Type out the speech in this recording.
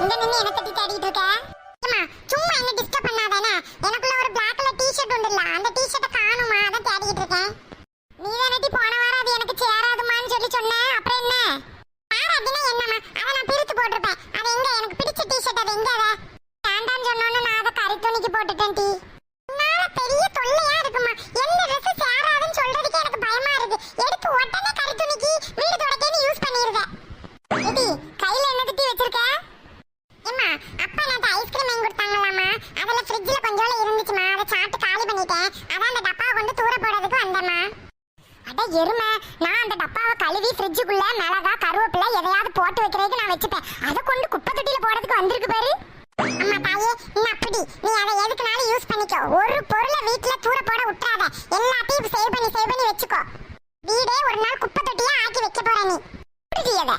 இங்க நின்னு என்ன தட்டி தேடிட்டு இருக்க? அம்மா சும்மா என்ன டிஸ்டர்ப் பண்ணாதானே. எனக்குள்ள ஒரு black கலர் டி-ஷர்ட் உண்டுல்ல, அந்த டி-ஷர்ட்ட காணுமா, அத தேடிட்டு இருக்கேன். நீ தானடி போன வாரம் அது எனக்கு சேராதுமான்னு சொல்லி சொன்ன, அப்புறம் என்ன? சேராதுன்னா என்னம்மா, அத நான் பிரிச்சு போட்டுருப்பேன். அது எங்க எனக்கு பிடிச்ச டி-ஷர்ட், அது எங்க அத? வேண்டான்னு சொன்னோன்னு நான் அத கறி துணிக்கு போட்டுட்டேன் டி. உன்னால பெரிய தொல்லையா இருக்குமா. எந்த Dress சேராதுன்னு சொல்றதுக்கே எனக்கு பயமா இருக்கு. எடுத்து உடனே கறி துணிக்கு வீடு துடைக்கன்னு யூஸ் பண்ணிருவேன். ஏடி கையில என்ன தட்டி வச்சிருக்க? அம்மா அப்பா நான் ஐஸ்கிரீம் வாங்கி கொடுத்தாங்களாமா, அதுல ஃப்ரிட்ஜ்ல கொஞ்சோல இருந்துச்சுமா, அத சாப்பிட்டு காலி பண்ணிட்டேன். அதான் அந்த டப்பாவை கொண்டு தூர போடுறதுக்கு வந்தேம்மா. அட எருமை, நான் அந்த டப்பாவை கழுவி ஃப்ரிட்ஜுக்குள்ள மிளகா கருவேப்பிலை எதையாவது போட்டு வைக்கிறதுக்கு நான் வச்சுப்பேன். அதை கொண்டு குப்பை தொட்டியில போடுறதுக்கு வந்திருக்கு பாரு. அம்மா தாயே, நீ அப்படி நீ அதை எதுக்குனாலும் யூஸ் பண்ணிக்கோ. ஒரு பொருளை வீட்டுல தூர போட விட்டுறாத. எல்லாத்தையும் சேவ் பண்ணி வச்சுக்கோ. வீடே ஒரு நாள் குப்பை தொட்டியா ஆக்கி வைக்க போற நீ. புரியுது?